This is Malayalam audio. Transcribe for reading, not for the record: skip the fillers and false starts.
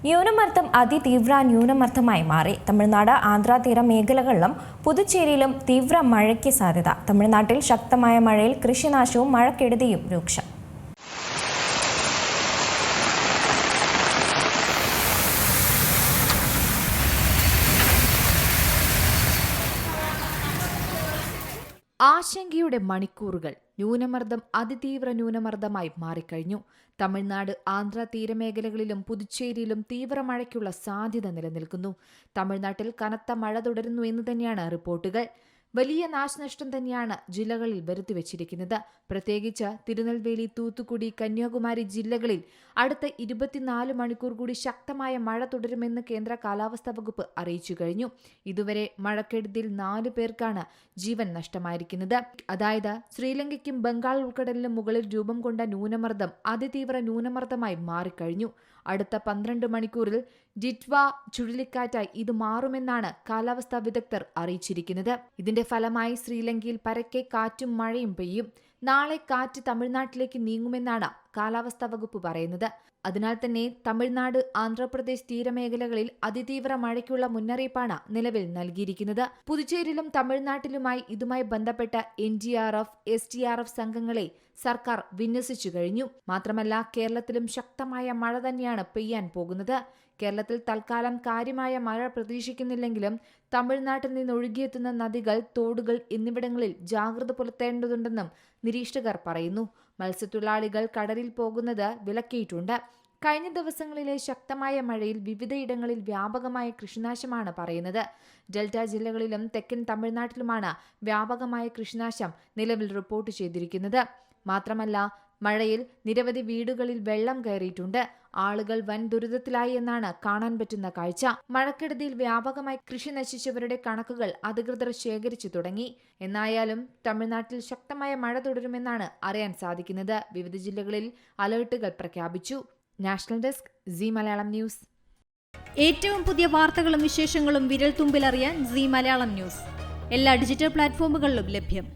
ന്യൂനമർദ്ദം അതിതീവ്ര ന്യൂനമർദ്ദമായി മാറി. തമിഴ്നാട് ആന്ധ്ര തീര മേഖലകളിലും പുതുച്ചേരിയിലും തീവ്ര മഴയ്ക്ക് സാധ്യത. തമിഴ്നാട്ടിൽ ശക്തമായ മഴയിൽ കൃഷിനാശവും മഴക്കെടുതിയും രൂക്ഷം. ആശങ്കയുടെ മണിക്കൂറുകൾ. ന്യൂനമർദ്ദം അതിതീവ്ര ന്യൂനമർദ്ദമായി മാറിക്കഴിഞ്ഞു. തമിഴ്നാട് ആന്ധ്ര തീരമേഖലകളിലും പുതുച്ചേരിയിലും തീവ്ര മഴയ്ക്കുള്ള സാധ്യത നിലനിൽക്കുന്നു. തമിഴ്നാട്ടിൽ കനത്ത മഴ തുടരുന്നു എന്ന് തന്നെയാണ് റിപ്പോർട്ടുകൾ. വലിയ നാശനഷ്ടം തന്നെയാണ് ജില്ലകളിൽ വരുത്തിവച്ചിരിക്കുന്നത്. പ്രത്യേകിച്ച് തിരുനെൽവേലി, തൂത്തുക്കുടി, കന്യാകുമാരി ജില്ലകളിൽ അടുത്ത 24 മണിക്കൂർ കൂടി ശക്തമായ മഴ തുടരുമെന്ന് കേന്ദ്ര കാലാവസ്ഥാ വകുപ്പ് അറിയിച്ചു കഴിഞ്ഞു. ഇതുവരെ മഴക്കെടുതിയിൽ 4 പേർക്കാണ് ജീവൻ നഷ്ടമായിരിക്കുന്നത്. അതായത് ശ്രീലങ്കയ്ക്കും ബംഗാൾ ഉൾക്കടലിനും മുകളിൽ രൂപം കൊണ്ട ന്യൂനമർദ്ദം അതിതീവ്ര ന്യൂനമർദ്ദമായി മാറിക്കഴിഞ്ഞു. അടുത്ത 12 മണിക്കൂറിൽ ഡിറ്റ്വ ചുഴലിക്കാറ്റായി ഇത് മാറുമെന്നാണ് കാലാവസ്ഥാ വിദഗ്ധർ അറിയിച്ചിരിക്കുന്നത്. ഇതിന്റെ ഫലമായി ശ്രീലങ്കയിൽ പരക്കെ കാറ്റും മഴയും പെയ്യും. നാളെ കാറ്റ് തമിഴ്നാട്ടിലേക്ക് നീങ്ങുമെന്നാണ് കാലാവസ്ഥാ വകുപ്പ് പറയുന്നത്. അതിനാൽ തന്നെ തമിഴ്നാട്, ആന്ധ്രാപ്രദേശ് തീരമേഖലകളിൽ അതിതീവ്ര മഴയ്ക്കുള്ള മുന്നറിയിപ്പാണ് നിലവിൽ നൽകിയിരിക്കുന്നത്. പുതുച്ചേരിയിലും തമിഴ്നാട്ടിലുമായി ഇതുമായി ബന്ധപ്പെട്ട NDRF, SDRF സംഘങ്ങളെ സർക്കാർ വിന്യസിച്ചു കഴിഞ്ഞു. മാത്രമല്ല, കേരളത്തിലും ശക്തമായ മഴ തന്നെയാണ് പെയ്യാൻ പോകുന്നത്. കേരളത്തിൽ തൽക്കാലം കാര്യമായ മഴ പ്രതീക്ഷിക്കുന്നില്ലെങ്കിലും തമിഴ്നാട്ടിൽ നിന്ന് ഒഴുകിയെത്തുന്ന നദികൾ, തോടുകൾ എന്നിവിടങ്ങളിൽ ജാഗ്രത പുലർത്തേണ്ടതുണ്ടെന്നും നിരീക്ഷകർ പറയുന്നു. മത്സ്യത്തൊഴിലാളികൾ കടലിൽ പോകുന്നത് വിലക്കിയിട്ടുണ്ട്. കഴിഞ്ഞ ദിവസങ്ങളിലെ ശക്തമായ മഴയിൽ വിവിധയിടങ്ങളിൽ വ്യാപകമായ കൃഷിനാശമാണ് പറയുന്നത്. ഡെൽറ്റ ജില്ലകളിലും തെക്കൻ തമിഴ്നാട്ടിലുമാണ് വ്യാപകമായ കൃഷിനാശം നിലവിൽ റിപ്പോർട്ട് ചെയ്തിരിക്കുന്നത്. മാത്രമല്ല, മഴയിൽ നിരവധി വീടുകളിൽ വെള്ളം കയറിയിട്ടുണ്ട്. ആളുകൾ വൻ ദുരിതത്തിലായി എന്നാണ് കാണാൻ പറ്റുന്ന കാഴ്ച. മഴക്കെടുതിയിൽ വ്യാപകമായി കൃഷി നശിച്ചവരുടെ കണക്കുകൾ അധികൃതർ ശേഖരിച്ചു തുടങ്ങി. എന്നായാലും തമിഴ്നാട്ടിൽ ശക്തമായ മഴ തുടരുമെന്നാണ് അറിയാൻ സാധിക്കുന്നത്. വിവിധ ജില്ലകളിൽ അലർട്ടുകൾ പ്രഖ്യാപിച്ചു. National desk, Zee Malayalam news. ഏറ്റവും പുതിയ വാർത്തകളും വിശേഷങ്ങളും വിരൽ തുമ്പിലറിയാൻ സീ മലയാളം ന്യൂസ് എല്ലാ ഡിജിറ്റൽ പ്ലാറ്റ്ഫോമുകളിലും ലഭ്യം.